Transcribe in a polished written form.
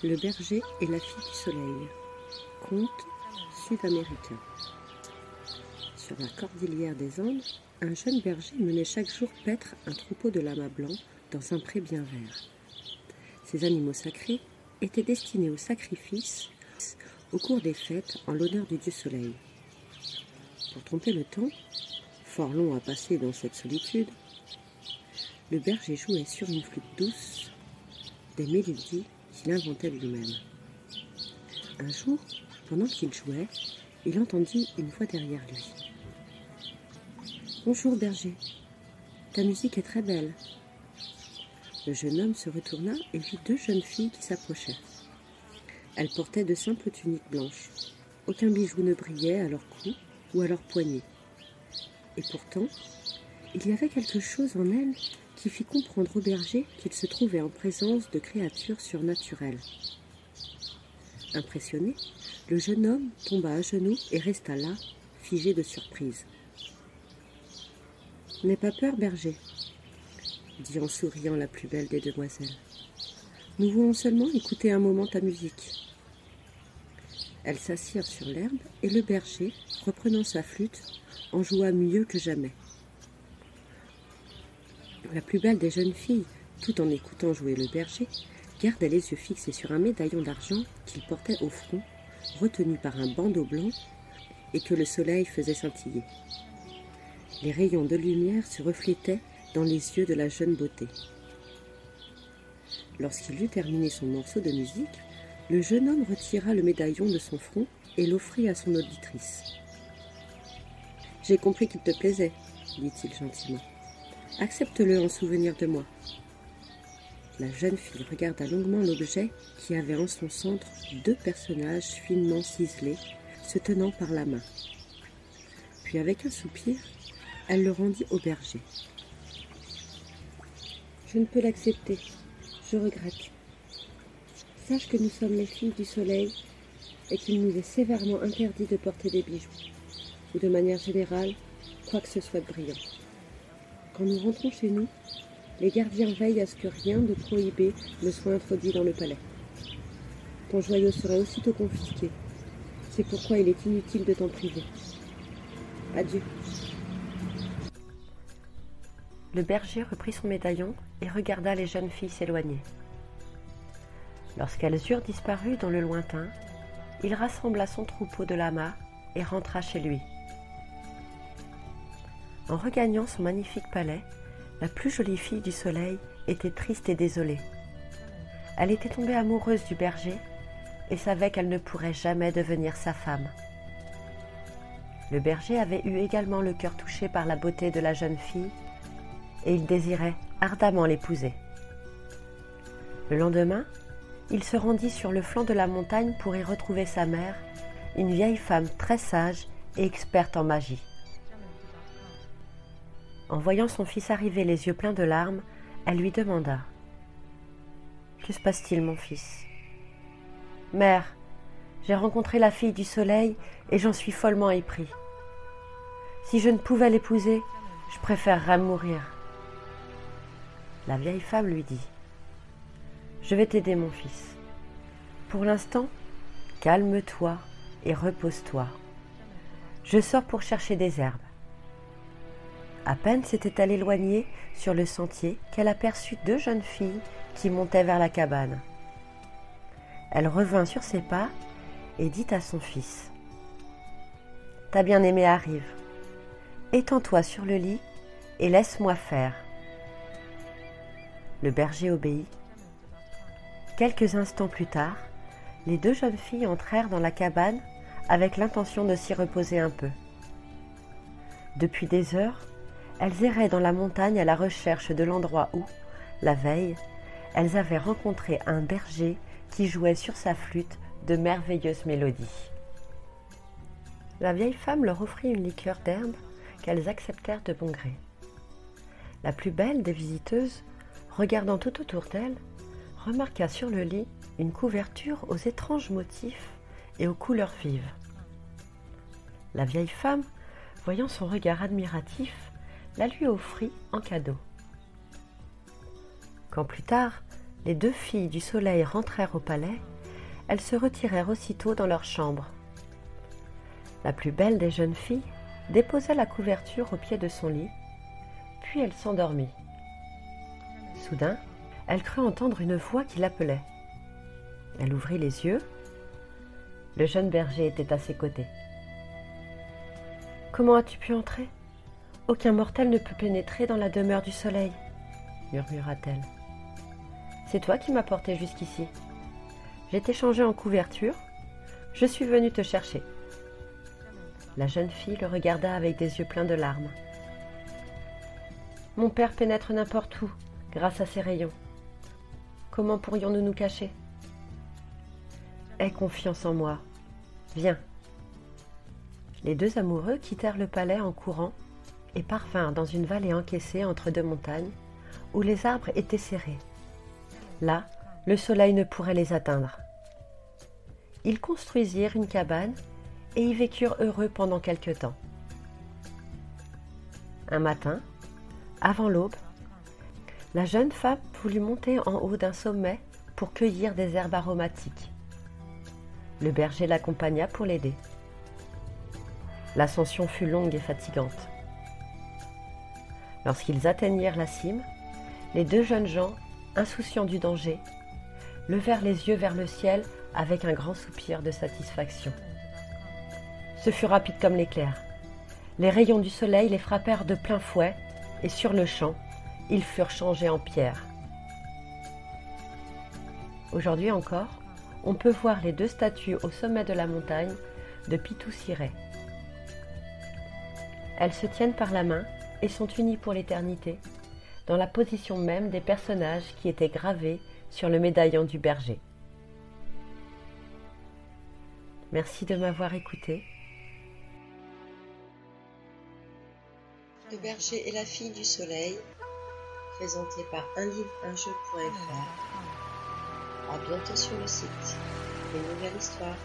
Le berger et la fille du soleil. Conte sud-américain. Sur la cordillère des Andes, un jeune berger menait chaque jour paître un troupeau de lamas blancs dans un pré bien vert. Ces animaux sacrés étaient destinés au sacrifice au cours des fêtes en l'honneur du dieu soleil. Pour tromper le temps, fort long à passer dans cette solitude, le berger jouait sur une flûte douce des mélodies qu'il inventait lui-même. Un jour, pendant qu'il jouait, il entendit une voix derrière lui. « Bonjour berger, ta musique est très belle. » Le jeune homme se retourna et vit deux jeunes filles qui s'approchaient. Elles portaient de simples tuniques blanches. Aucun bijou ne brillait à leur cou ou à leurs poignets. Et pourtant, il y avait quelque chose en elles qui fit comprendre au berger qu'il se trouvait en présence de créatures surnaturelles. Impressionné, le jeune homme tomba à genoux et resta là, figé de surprise. « N'aie pas peur, berger, » dit en souriant la plus belle des demoiselles. « Nous voulons seulement écouter un moment ta musique. » Elles s'assirent sur l'herbe et le berger, reprenant sa flûte, en joua mieux que jamais. La plus belle des jeunes filles, tout en écoutant jouer le berger, gardait les yeux fixés sur un médaillon d'argent qu'il portait au front, retenu par un bandeau blanc et que le soleil faisait scintiller. Les rayons de lumière se reflétaient dans les yeux de la jeune beauté. Lorsqu'il eut terminé son morceau de musique, le jeune homme retira le médaillon de son front et l'offrit à son auditrice. « J'ai compris qu'il te plaisait, » dit-il gentiment. « Accepte-le en souvenir de moi. » La jeune fille regarda longuement l'objet qui avait en son centre deux personnages finement ciselés, se tenant par la main. Puis avec un soupir, elle le rendit au berger. « Je ne peux l'accepter, je regrette. Sache que nous sommes les filles du soleil et qu'il nous est sévèrement interdit de porter des bijoux, ou de manière générale, quoi que ce soit de brillant. Quand nous rentrons chez nous, les gardiens veillent à ce que rien de prohibé ne soit introduit dans le palais. Ton joyau sera aussitôt confisqué. C'est pourquoi il est inutile de t'en priver. Adieu. » Le berger reprit son médaillon et regarda les jeunes filles s'éloigner. Lorsqu'elles eurent disparu dans le lointain, il rassembla son troupeau de lamas et rentra chez lui. En regagnant son magnifique palais, la plus jolie fille du soleil était triste et désolée. Elle était tombée amoureuse du berger et savait qu'elle ne pourrait jamais devenir sa femme. Le berger avait eu également le cœur touché par la beauté de la jeune fille et il désirait ardemment l'épouser. Le lendemain, il se rendit sur le flanc de la montagne pour y retrouver sa mère, une vieille femme très sage et experte en magie. En voyant son fils arriver les yeux pleins de larmes, elle lui demanda « Que se passe-t-il, mon fils ?»« Mère, j'ai rencontré la fille du soleil et j'en suis follement épris. Si je ne pouvais l'épouser, je préférerais mourir. » La vieille femme lui dit « Je vais t'aider, mon fils. Pour l'instant, calme-toi et repose-toi. Je sors pour chercher des herbes. » À peine s'était-elle éloignée sur le sentier qu'elle aperçut deux jeunes filles qui montaient vers la cabane. Elle revint sur ses pas et dit à son fils « Ta bien-aimée arrive. Étends-toi sur le lit et laisse-moi faire. » Le berger obéit. Quelques instants plus tard, les deux jeunes filles entrèrent dans la cabane avec l'intention de s'y reposer un peu. Depuis des heures, elles erraient dans la montagne à la recherche de l'endroit où, la veille, elles avaient rencontré un berger qui jouait sur sa flûte de merveilleuses mélodies. La vieille femme leur offrit une liqueur d'herbe qu'elles acceptèrent de bon gré. La plus belle des visiteuses, regardant tout autour d'elle, remarqua sur le lit une couverture aux étranges motifs et aux couleurs vives. La vieille femme, voyant son regard admiratif, la lui offrit en cadeau. Quand plus tard, les 2 filles du soleil rentrèrent au palais, elles se retirèrent aussitôt dans leur chambre. La plus belle des jeunes filles déposa la couverture au pied de son lit, puis elle s'endormit. Soudain, elle crut entendre une voix qui l'appelait. Elle ouvrit les yeux. Le jeune berger était à ses côtés. « Comment as-tu pu entrer ? Aucun mortel ne peut pénétrer dans la demeure du soleil, » murmura-t-elle. « C'est toi qui m'as porté jusqu'ici. J'ai été changée en couverture. Je suis venue te chercher. » La jeune fille le regarda avec des yeux pleins de larmes. « Mon père pénètre n'importe où, grâce à ses rayons. Comment pourrions-nous nous cacher ? Aie confiance en moi. Viens. » Les 2 amoureux quittèrent le palais en courant et parvinrent dans une vallée encaissée entre 2 montagnes, où les arbres étaient serrés. Là, le soleil ne pourrait les atteindre. Ils construisirent une cabane et y vécurent heureux pendant quelque temps. Un matin, avant l'aube, la jeune femme voulut monter en haut d'un sommet pour cueillir des herbes aromatiques. Le berger l'accompagna pour l'aider. L'ascension fut longue et fatigante. Lorsqu'ils atteignirent la cime, les 2 jeunes gens, insouciants du danger, levèrent les yeux vers le ciel avec un grand soupir de satisfaction. Ce fut rapide comme l'éclair. Les rayons du soleil les frappèrent de plein fouet et sur le champ, ils furent changés en pierre. Aujourd'hui encore, on peut voir les 2 statues au sommet de la montagne de Pitou-Ciré. Elles se tiennent par la main et sont unies pour l'éternité, dans la position même des personnages qui étaient gravés sur le médaillon du berger. Merci de m'avoir écouté. Le berger et la fille du soleil, présenté par unlivreunjeu.fr. À bientôt sur le site. Une nouvelle histoire.